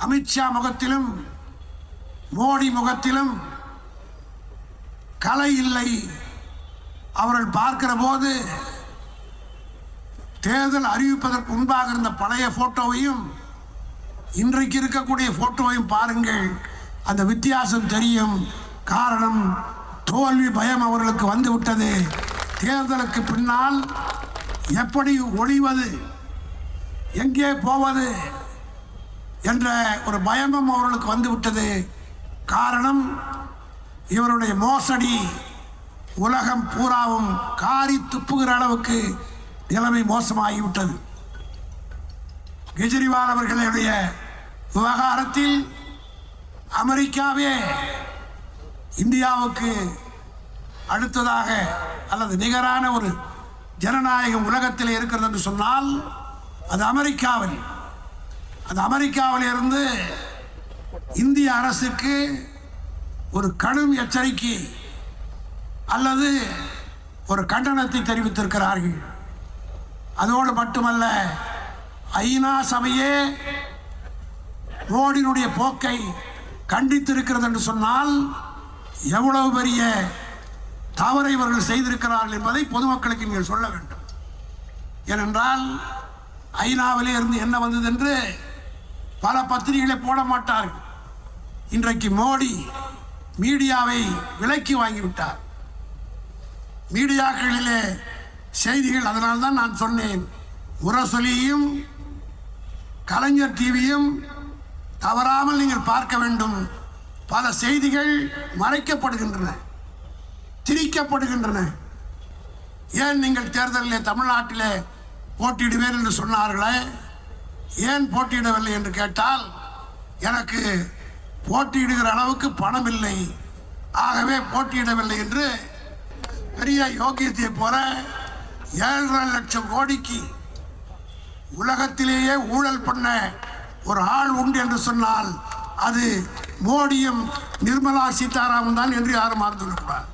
அமித்ஷா முகத்திலும் மோடி முகத்திலும் கலை இல்லை. அவர்கள் பார்க்கிற போது தேர்தல் அறிவிப்பதற்கு முன்பாக இருந்த பழைய போட்டோவையும் இன்றைக்கு இருக்கக்கூடிய போட்டோவையும் பாருங்கள், அந்த வித்தியாசம் தெரியும். காரணம், தோல்வி பயம் அவர்களுக்கு வந்துவிட்டது. தேர்தலுக்கு பின்னால் எப்படி ஒளிவது, எங்கே போவது என்ற ஒரு பயமும் அவர்களுக்கு வந்துவிட்டது. காரணம், இவருடைய மோசடி உலகம் பூராவும் காரி துப்புகிற அளவுக்கு நிலைமை மோசமாகிவிட்டது. கெஜ்ரிவால் அவர்களுடைய விவகாரத்தில் அமெரிக்காவே இந்தியாவுக்கு அடுத்ததாக அல்லது நிகரான ஒரு ஜனநாயகம் உலகத்தில் இருக்கிறது என்று சொன்னால் அது அமெரிக்காவில் இருந்து இந்திய அரசுக்கு ஒரு கடும் எச்சரிக்கை அல்லது ஒரு கண்டனத்தை தெரிவித்திருக்கிறார்கள். அதோடு மட்டுமல்ல, ஐநா சபையே மோடியினுடைய போக்கை கண்டித்திருக்கிறது என்று சொன்னால் எவ்வளவு பெரிய தவறை இவர்கள் செய்திருக்கிறார்கள் என்பதை பொதுமக்களுக்கு நீங்கள் சொல்ல வேண்டும். ஏனென்றால் ஐநாவிலே இருந்து என்ன வந்தது என்று பல பத்திரிகைகளை போட மாட்டார்கள். இன்றைக்கு மோடி மீடியாவை விலைக்கு வாங்கிவிட்டார். மீடியாக்களிலே செய்திகள், அதனால்தான் நான் சொன்னேன், முரசொலியும் கலைஞர் டிவியும் தவறாமல் நீங்கள் பார்க்க வேண்டும். பல செய்திகள் மறைக்கப்படுகின்றன, திரிக்கப்படுகின்றன. ஏன் நீங்கள் தேர்தலில் தமிழ்நாட்டிலே போட்டியிடுவேன் என்று சொன்னார்களே, ஏன் போட்டியிடவில்லை என்று கேட்டால், எனக்கு போட்டியிடுகிற அளவுக்கு பணம் இல்லை, ஆகவே போட்டியிடவில்லை என்று பெரிய யோகியத்தை போல 7.5 லட்சம் கோடிக்கு உலகத்திலேயே ஊழல் பண்ண ஒரு ஆள் உண்டு என்று சொன்னால் அது மோடியும் நிர்மலா சீதாராமன் தான் என்று யாரும் மறந்துவிடக்கூடாது.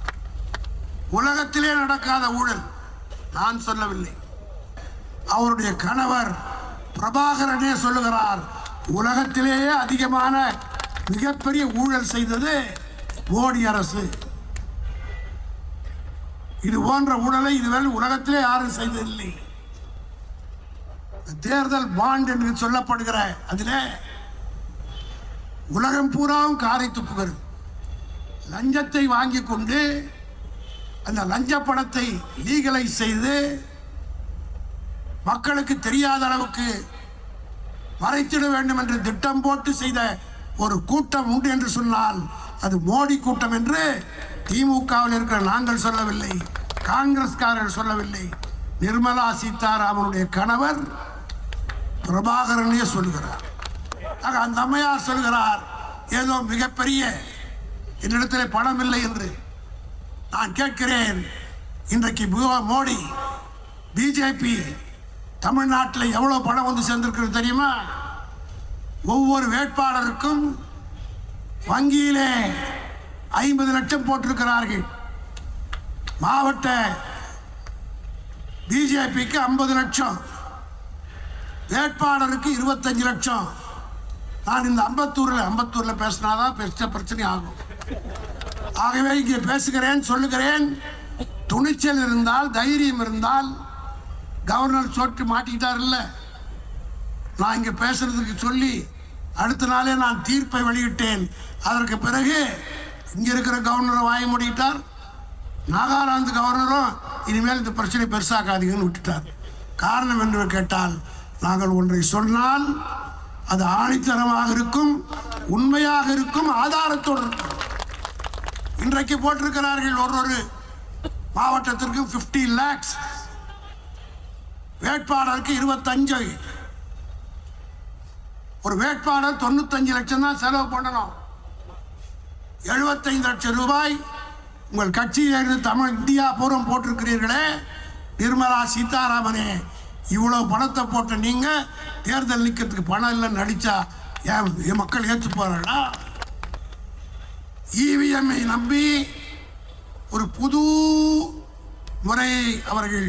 உலகத்திலே நடக்காத ஊழல் நான் சொல்லவில்லை, அவருடைய கணவர் பிரபாகரனே சொல்லுகிறார், உலகத்திலேயே அதிகமான மிகப்பெரிய ஊழல் செய்தது மோடி அரசு. இது போன்ற ஊழலை இதுவரை உலகத்திலே யாரும் செய்ததில்லை. தேர்தல் பாண்ட் என்று சொல்லப்படுகிற அதிலே உலகம் பூராவும் காரை துப்புகிறது. லஞ்சத்தை வாங்கி கொண்டு அந்த லஞ்ச பணத்தை லீகலைஸ் செய்து மக்களுக்கு தெரியாத அளவுக்கு மறைத்திட வேண்டும் என்று திட்டம் போட்டு செய்த ஒரு கூட்டம் உண்டு என்று சொன்னால் அது மோடி கூட்டம் என்று திமுகவில் இருக்கிற நாங்கள் சொல்லவில்லை, காங்கிரஸ்காரர்கள் சொல்லவில்லை, நிர்மலா சீதாராமனுடைய கணவர் பிரபாகரனே சொல்கிறார். ஆக அந்த அம்மையார் சொல்கிறார், ஏதோ மிகப்பெரிய என்னிடத்தில் பணம் இல்லை என்று. நான் கேட்கிறேன், இன்றைக்கு மோடி பிஜேபி தமிழ்நாட்டில் எவ்வளோ பணம் வந்து சேர்ந்திருக்கிறது தெரியுமா? ஒவ்வொரு வேட்பாளருக்கும் வங்கியிலே 50 லட்சம் போட்டிருக்கிறார்கள். மாவட்ட பிஜேபிக்கு 50 லட்சம், வேட்பாளருக்கு 25 லட்சம். நான் இந்த அம்பத்தூரில் பேசினாதான் பெரிய பிரச்சனை ஆகும். ஆகவே இங்கே பேசுகிறேன், சொல்லுகிறேன், துணிச்சல் இருந்தால், தைரியம் இருந்தால், கவர்னர் சொட்டு மாட்டிக்கிட்டார்ல, நான் இங்கே பேசுறதுக்கு சொல்லி அடுத்த நாளே நான் தீர்ப்பை வெளியிட்டேன். அதற்கு பிறகு இங்கே இருக்கிற கவர்னரை வாய மூடிட்டார், நாகாலாந்து கவர்னரும் இனிமேல் இந்த பிரச்சனை பெருசாக்காதீங்கன்னு விட்டுட்டார். காரணம் என்று கேட்டால், நாங்கள் ஒன்றை சொன்னால் அது ஆணித்தரமாக இருக்கும், உண்மையாக இருக்கும், ஆதாரத்தோடு இருக்கும். இன்றைக்கு போட்டிருக்கிறார்கள் ஒரு மாவட்டத்திற்கு 50 lakhs, வேட்பாளருக்கு 25. ஒரு வேட்பாளர் 95 லட்சம் தான் செலவு பண்ணணும். 75 லட்சம் ரூபாய் உங்கள் கட்சியிலிருந்து தமிழ் இந்தியா பூர்வம் போட்டிருக்கிறீர்களே, நிர்மலா சீதாராமனே, இவ்வளவு பணத்தை போட்டு நீங்க தேர்தல் நிற்கிறதுக்கு பணம் இல்லைன்னு நடிச்சா என் மக்கள் ஏற்றுப்பார்களா? இவிஎம்ஐ நம்பி ஒரு புது முறையை அவர்கள்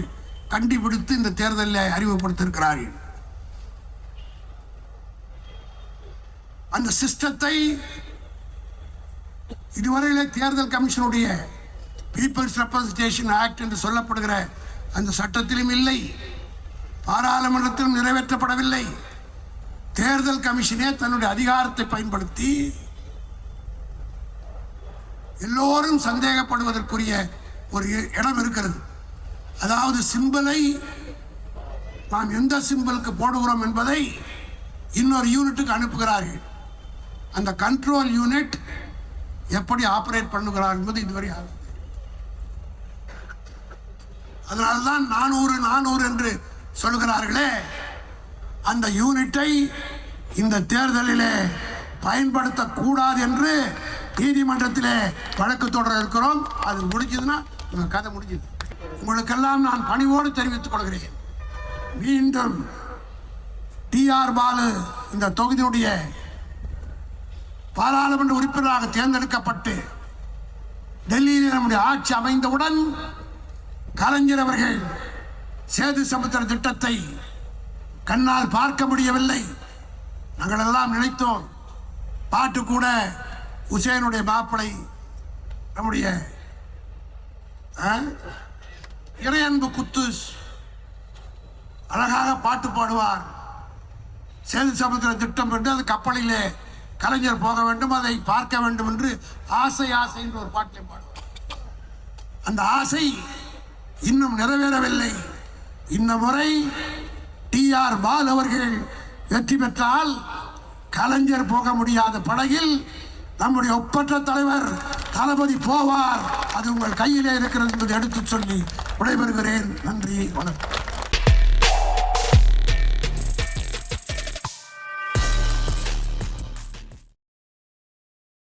கண்டுபிடித்து இந்த தேர்தலில் அறிமுகப்படுத்தியிருக்கிறார்கள். அந்த சிஸ்டத்தை இதுவரையிலே தேர்தல் கமிஷனுடைய பீப்புள்ஸ் ரெப்ரசன்டேஷன் ஆக்ட் என்று சொல்லப்படுகிற அந்த சட்டத்திலும் இல்லை, பாராளுமன்றத்திலும் நிறைவேற்றப்படவில்லை. தேர்தல் கமிஷனே தன்னுடைய அதிகாரத்தை பயன்படுத்தி எல்லோரும் சந்தேகப்படுவதற்குரிய ஒரு இடம் இருக்கிறது. அதாவது சிம்பலை நாம் எந்த சிம்பலுக்கு போடுகிறோம் என்பதை இன்னொரு யூனிட்டுக்கு அனுப்புகிறார்கள். அந்த கண்ட்ரோல் யூனிட் எப்படி ஆபரேட் பண்ணுகிறார் என்பது இதுவரை ஆகும். அதனால்தான் 400 என்று சொல்கிறார்களே, அந்த யூனிட்டை இந்த தேர்தலிலே பயன்படுத்தக்கூடாது என்று நீதிமன்றத்திலே வழக்கு தொடர இருக்கிறோம். அது முடிஞ்சதுன்னா கதை முடிஞ்சது. உங்களுக்கெல்லாம் நான் பணிவோடு தெரிவித்துக் கொள்கிறேன். மீண்டும் டிஆர் பாலு இந்த தொகுதியுடைய பாராளுமன்ற உறுப்பினராக தேர்ந்தெடுக்கப்பட்டு டெல்லியில் நம்முடைய ஆட்சி அமைந்தவுடன் கலைஞர் அவர்கள் சேது சமுத்திர திட்டத்தை கண்ணால் பார்க்க முடியவில்லை. நாங்கள் எல்லாம் நினைத்தோம், பாட்டு கூட உசேனுடைய மாப்பிளை நம்முடைய இறையன்பு குத்துஸ் அழகாக பாட்டு பாடுவார். சேது சமுத்திர திட்டம் என்று அது கப்பலிலே கலைஞர் போக வேண்டும், அதை பார்க்க வேண்டும் என்று ஆசை ஆசை என்று ஒரு பாட்டிலே பாடுவார். அந்த ஆசை இன்னும் நிறைவேறவில்லை. இந்த முறை டிஆர் பால் அவர்கள் வெற்றி பெற்றால் கலைஞர் போக முடியாத படகில் நம்முடைய ஒப்பற்ற தலைவர் தளபதி போவார். அது உங்கள் கையிலே இருக்கிறது என்பதை எடுத்து சொல்லி விடைபெறுகிறேன். நன்றி, வணக்கம்.